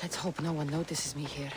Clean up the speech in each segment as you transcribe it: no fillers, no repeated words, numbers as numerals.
Let's hope no one notices me here.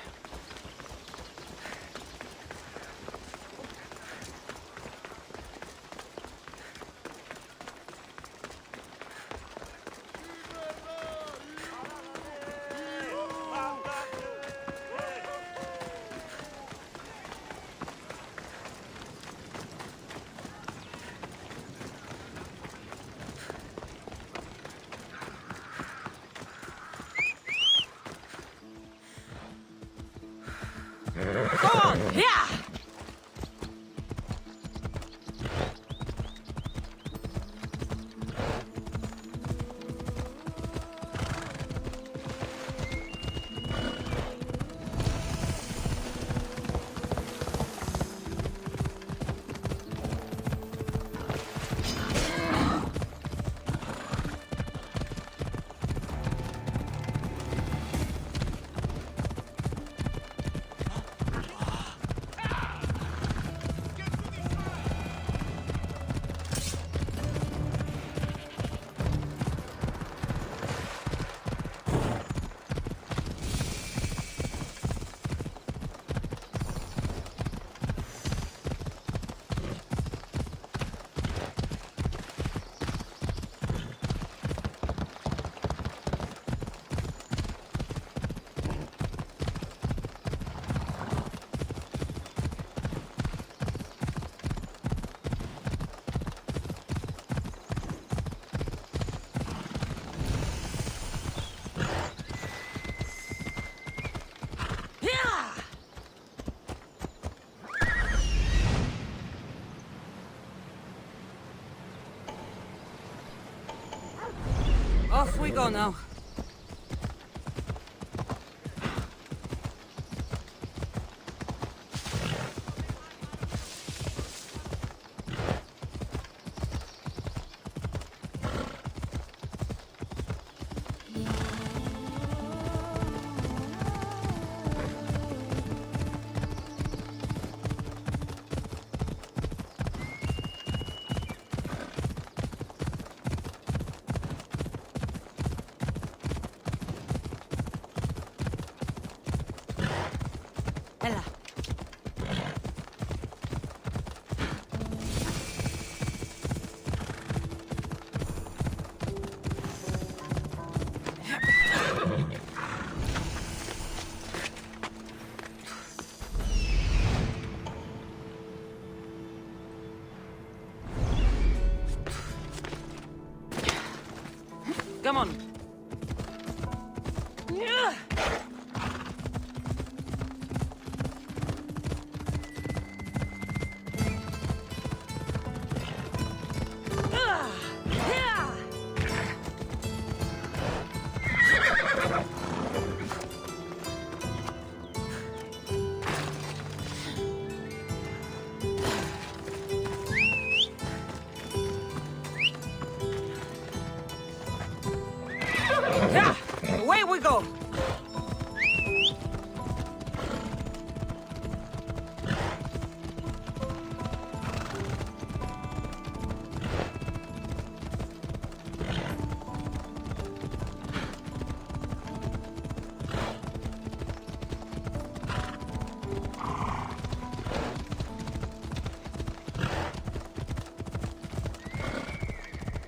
Off we go now. Ella. Come on. Away we go!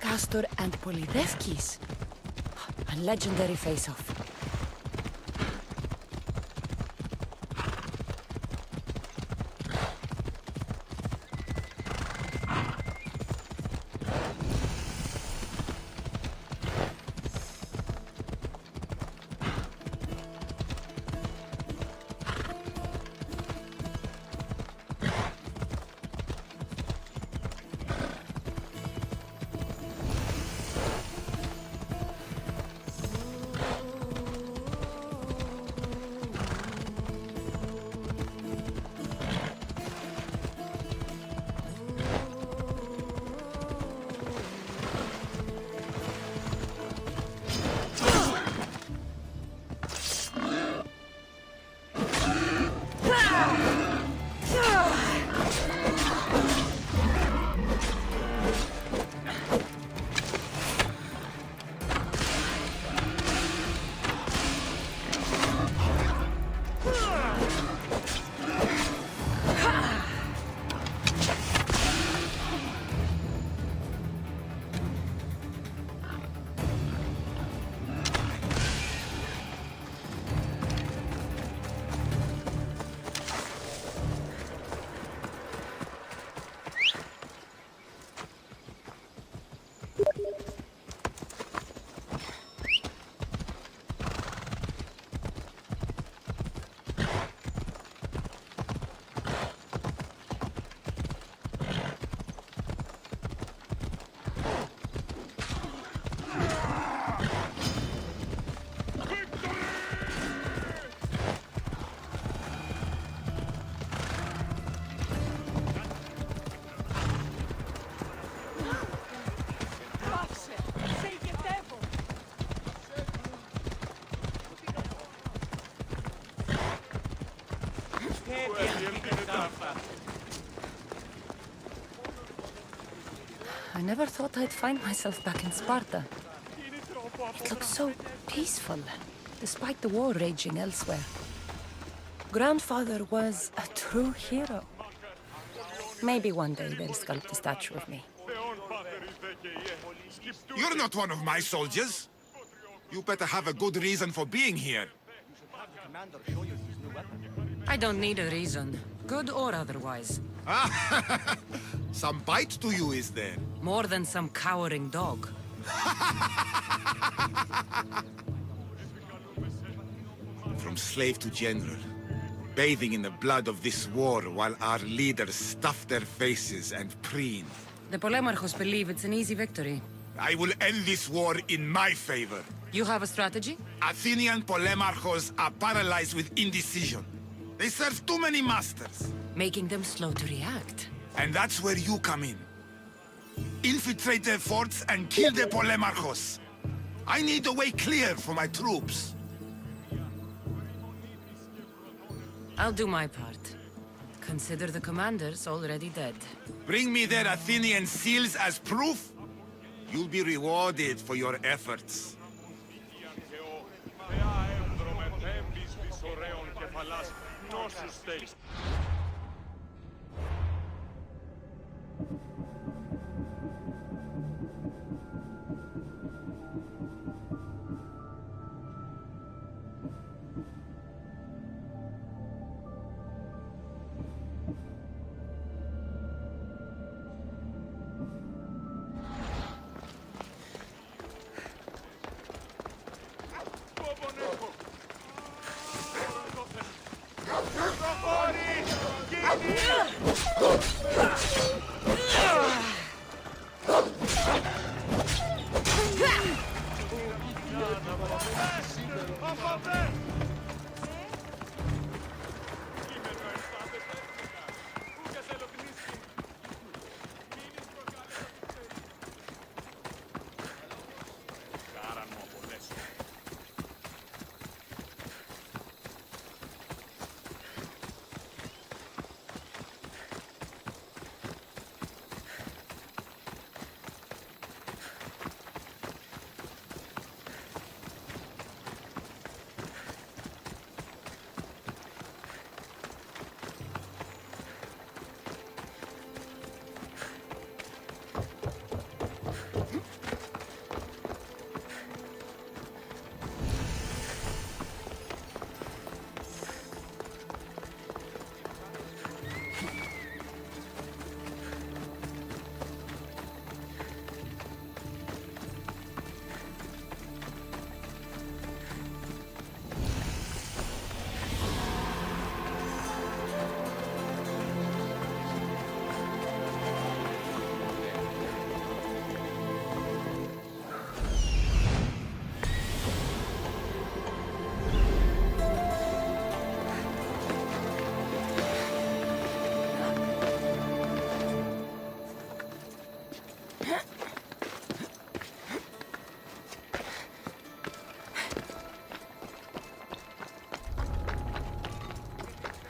Castor and Polydevkis. A legendary face-off. I never thought I'd find myself back in Sparta. It looks so peaceful, despite the war raging elsewhere. Grandfather was a true hero. Maybe one day they'll sculpt a statue of me. You're not one of my soldiers. You better have a good reason for being here. I don't need a reason, good or otherwise. Some bite to you, is there? More than some cowering dog. From slave to general, bathing in the blood of this war while our leaders stuff their faces and preen. The Polemarchos believe it's an easy victory. I will end this war in my favor. You have a strategy? Athenian Polemarchos are paralyzed with indecision. They serve too many masters. Making them slow to react. And that's where you come in. Infiltrate their forts and kill the Polemarchos. I need a way clear for my troops. I'll do my part. Consider the commanders already dead. Bring me their Athenian seals as proof. You'll be rewarded for your efforts.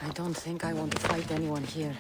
I don't think I want to fight anyone here.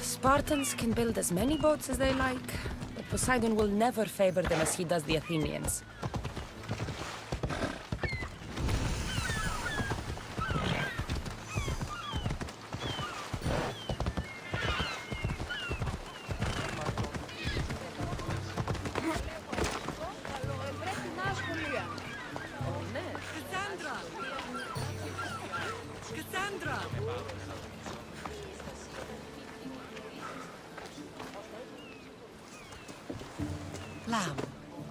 Spartans can build as many boats as they like, but Poseidon will never favor them as he does the Athenians. Lamb,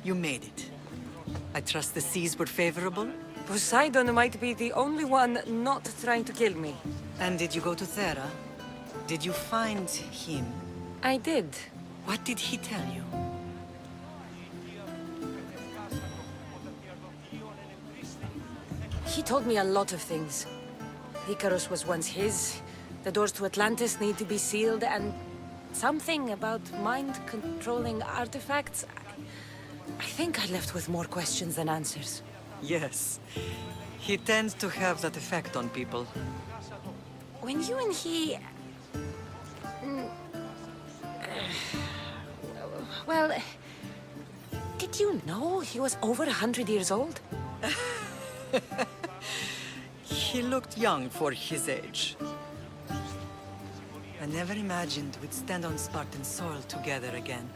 you made it. I trust the seas were favorable? Poseidon might be the only one not trying to kill me. And did you go to Thera? Did you find him? I did. What did he tell you? He told me a lot of things. Icarus was once his, the doors to Atlantis need to be sealed, and something about mind-controlling artifacts. I think I left with more questions than answers. Yes. He tends to have that effect on people. When you and he... Well, did you know he was over 100 years old? He looked young for his age. I never imagined we'd stand on Spartan soil together again.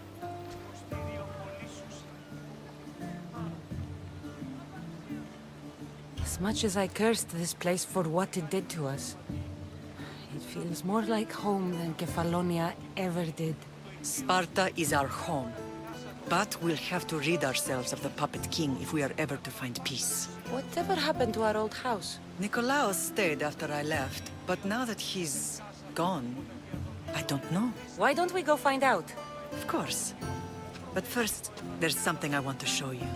As much as I cursed this place for what it did to us, it feels more like home than Kefalonia ever did. Sparta is our home. But we'll have to rid ourselves of the Puppet King if we are ever to find peace. Whatever happened to our old house? Nikolaos stayed after I left, but now that he's gone, I don't know. Why don't we go find out? Of course. But first, there's something I want to show you.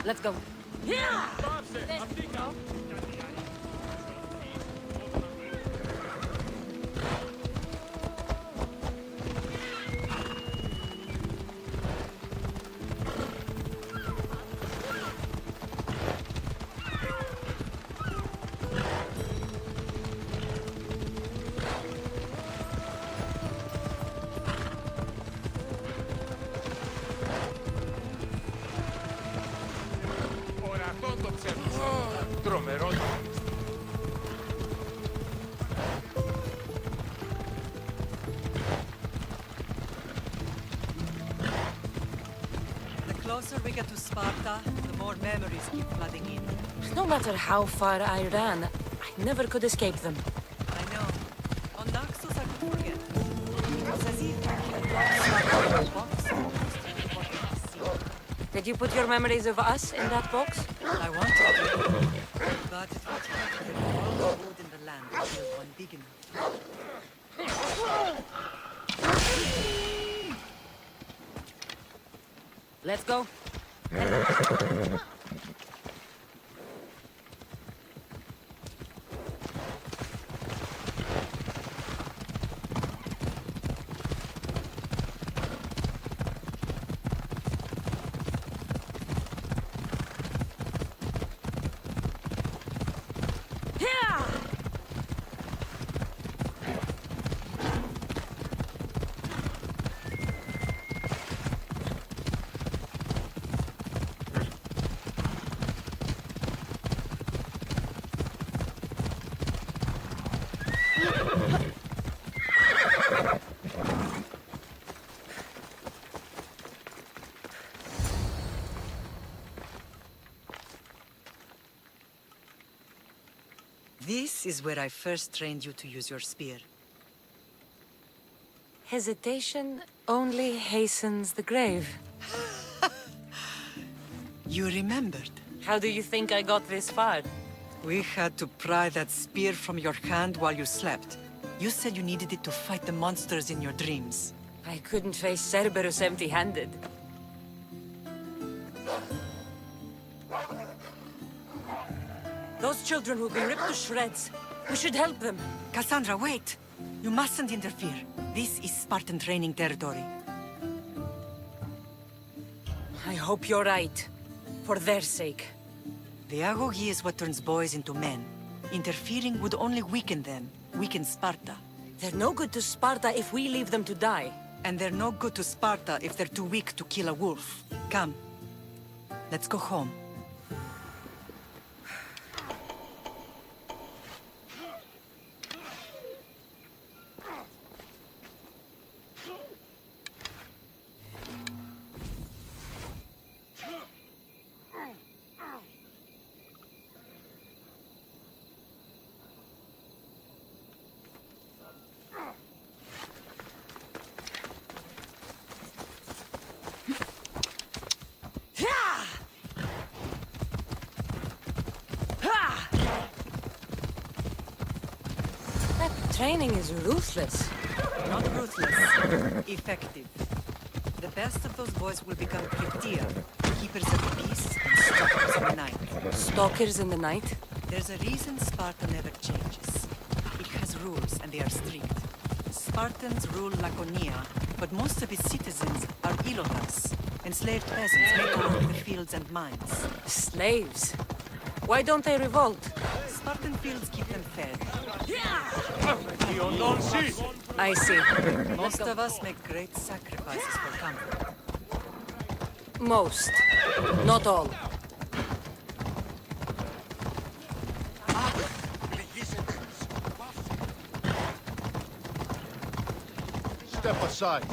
Let's go. Yeah! The closer we get to Sparta, the more memories keep flooding in. No matter how far I ran, I never could escape them. I know. On Naxos, I could forget. It's as if Did you put your memories of us in that box? I wanted to, but it would take all the wood in the land to build one big enough. Let's go. This is where I first trained you to use your spear. Hesitation only hastens the grave. You remembered. How do you think I got this far? We had to pry that spear from your hand while you slept. You said you needed it to fight the monsters in your dreams. I couldn't face Cerberus empty-handed. Those children will be ripped to shreds. We should help them. Cassandra, wait! You mustn't interfere. This is Spartan training territory. I hope you're right. For their sake. The agoge is what turns boys into men. Interfering would only weaken them, weaken Sparta. They're no good to Sparta if we leave them to die. And they're no good to Sparta if they're too weak to kill a wolf. Come. Let's go home. That training is ruthless. Not ruthless, effective. The best of those boys will become Kryptia, keepers of the peace and stalkers in the night. Stalkers in the night? There's a reason Sparta never changes. It has rules, and they are strict. Spartans rule Laconia, but most of its citizens are ilotas, enslaved peasants made to work the fields and mines. Slaves. Why don't they revolt? Spartan fields keep them fed. I see. Most of us make great sacrifices for comfort. Most. Not all. Step aside.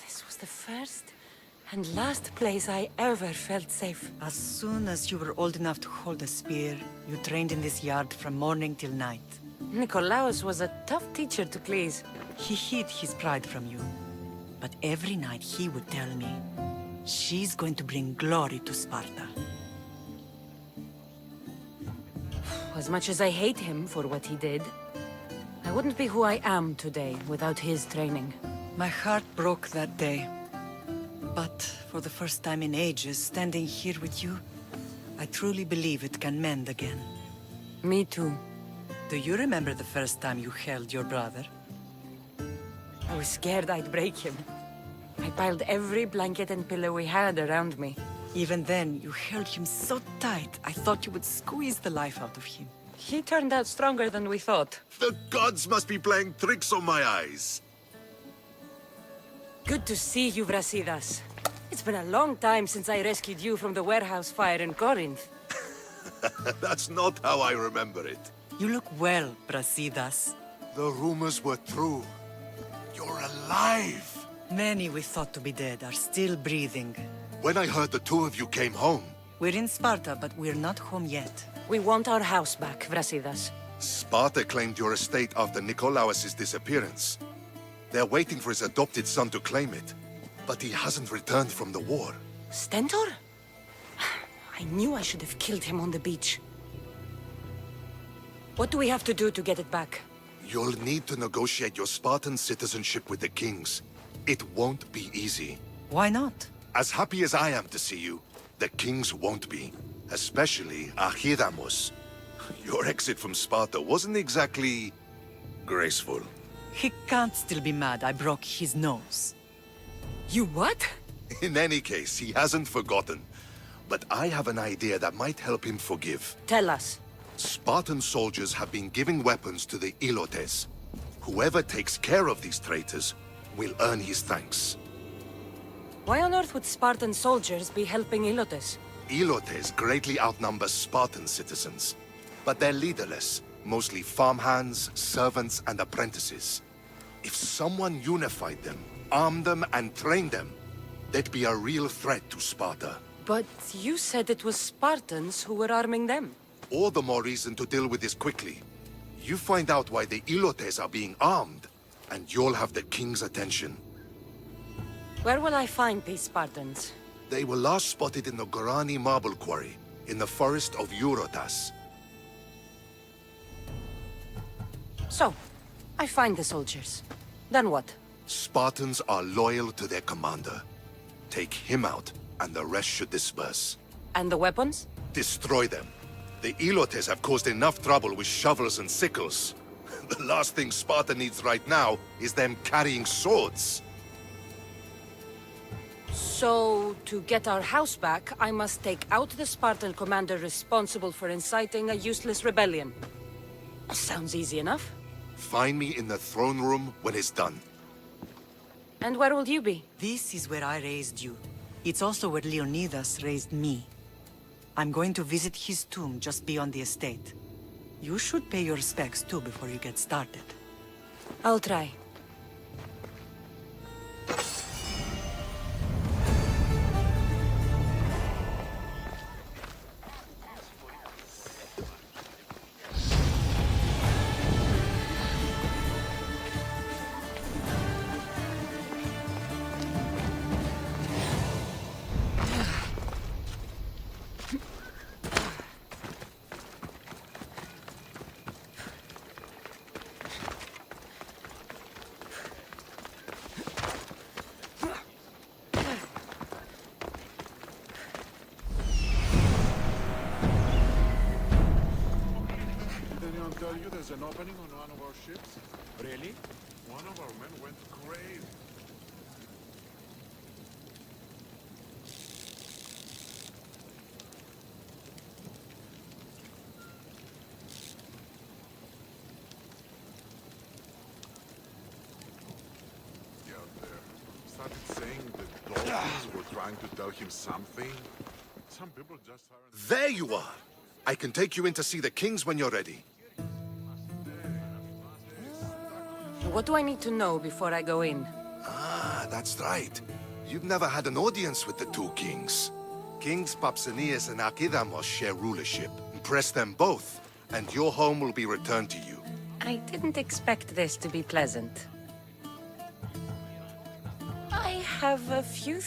This was the first and last place I ever felt safe. As soon as you were old enough to hold a spear, you trained in this yard from morning till night. Nikolaos was a tough teacher to please. He hid his pride from you. But every night he would tell me, she's going to bring glory to Sparta. As much as I hate him for what he did, I wouldn't be who I am today without his training. My heart broke that day. But for the first time in ages, standing here with you, I truly believe it can mend again. Me too. Do you remember the first time you held your brother? I was scared I'd break him. I piled every blanket and pillow we had around me. Even then, you held him so tight, I thought you would squeeze the life out of him. He turned out stronger than we thought. The gods must be playing tricks on my eyes. Good to see you, Brasidas. It's been a long time since I rescued you from the warehouse fire in Corinth. That's not how I remember it. You look well, Brasidas. The rumors were true. You're alive! Many we thought to be dead are still breathing. When I heard the two of you came home, We're in Sparta, but we're not home yet. We want our house back, Brasidas. Sparta claimed your estate after Nikolaos' disappearance. They're waiting for his adopted son to claim it. But he hasn't returned from the war. Stentor? I knew I should have killed him on the beach. What do we have to do to get it back? You'll need to negotiate your Spartan citizenship with the kings. It won't be easy. Why not? As happy as I am to see you, the kings won't be. Especially Archidamos. Your exit from Sparta wasn't exactly graceful. He can't still be mad I broke his nose. You what? In any case, he hasn't forgotten. But I have an idea that might help him forgive. Tell us. Spartan soldiers have been giving weapons to the Ilotes. Whoever takes care of these traitors will earn his thanks. Why on earth would Spartan soldiers be helping Ilotes? Ilotes greatly outnumber Spartan citizens, but they're leaderless, mostly farmhands, servants, and apprentices. If someone unified them, armed them, and trained them, they'd be a real threat to Sparta. But you said it was Spartans who were arming them. All the more reason to deal with this quickly. You find out why the Ilotes are being armed, and you'll have the king's attention. Where will I find these Spartans? They were last spotted in the Gorani marble quarry, in the forest of Eurotas. So, I find the soldiers. Then what? Spartans are loyal to their commander. Take him out, and the rest should disperse. And the weapons? Destroy them. The Ilotes have caused enough trouble with shovels and sickles. The last thing Sparta needs right now is them carrying swords. So, to get our house back, I must take out the Spartan commander responsible for inciting a useless rebellion. Sounds easy enough. Find me in the throne room when it's done. And where will you be? This is where I raised you. It's also where Leonidas raised me. I'm going to visit his tomb just beyond the estate. You should pay your respects too before you get started. I'll try. Tell you there's an opening on one of our ships? Really? One of our men went crazy. Yeah, there. Started saying the dolphins were trying to tell him something. Some people just aren't... There you are! I can take you in to see the kings when you're ready. What do I need to know before I go in? Ah, that's right. You've never had an audience with the two kings. Kings Papsanias and Archidamos share rulership. Impress them both, and your home will be returned to you. I didn't expect this to be pleasant. I have a few...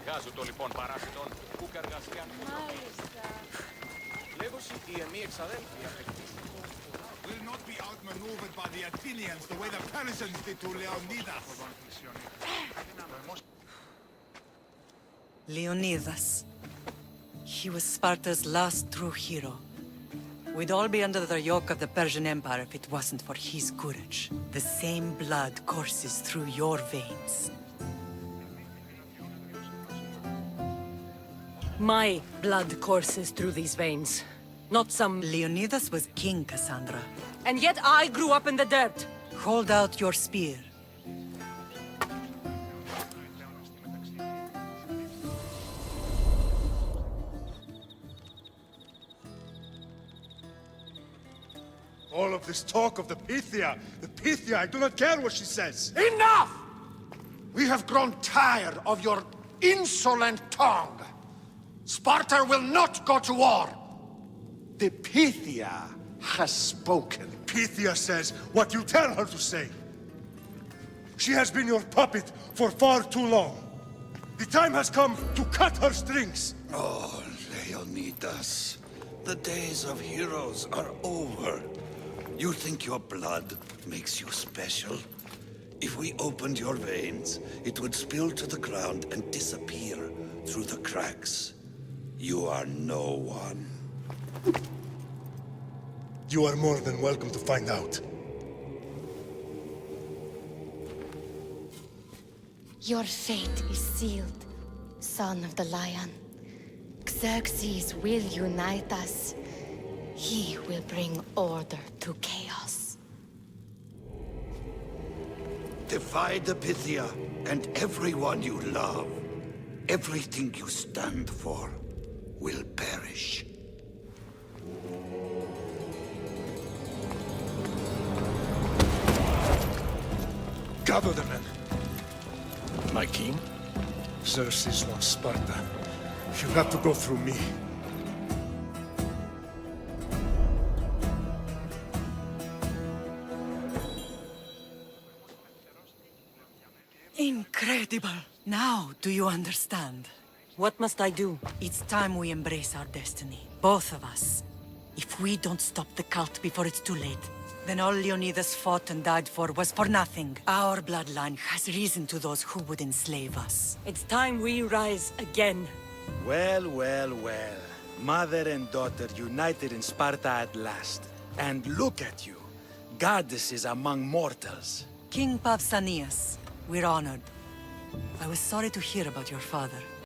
Εργάζονται λοιπόν παράσιτον κουκ εργασιών. Μάλιστα. Λέγωση οι εμείς εξαδέλφοι απεκτήσουν. Will not be outmaneuvered by the Athenians the way the Persians did to Leonidas. Leonidas. He was Sparta's last true hero. We'd all be under the yoke of the Persian Empire if it wasn't for his courage. The same blood courses through your veins. My blood courses through these veins. Not some... Leonidas was king, Cassandra. And yet I grew up in the dirt. Hold out your spear. All of this talk of the Pythia, I do not care what she says. Enough! We have grown tired of your insolent tongue. Sparta will not go to war. The Pythia has spoken. Pythia says what you tell her to say. She has been your puppet for far too long. The time has come to cut her strings. Oh, Leonidas. The days of heroes are over. You think your blood makes you special? If we opened your veins, it would spill to the ground and disappear through the cracks. You are no one. You are more than welcome to find out. Your fate is sealed, son of the lion. Xerxes will unite us. He will bring order to chaos. Defy the Pythia and everyone you love. Everything you stand for will perish. Gather the men. My king? Xerxes wants Sparta. You'll have to go through me. Incredible! Now, do you understand? What must I do? It's time we embrace our destiny, both of us. If we don't stop the cult before it's too late, then all Leonidas fought and died for was for nothing. Our bloodline has reason to those who would enslave us. It's time we rise again. Well, well, well. Mother and daughter united in Sparta at last. And look at you. Goddesses among mortals. King Pausanias, we're honored. I was sorry to hear about your father.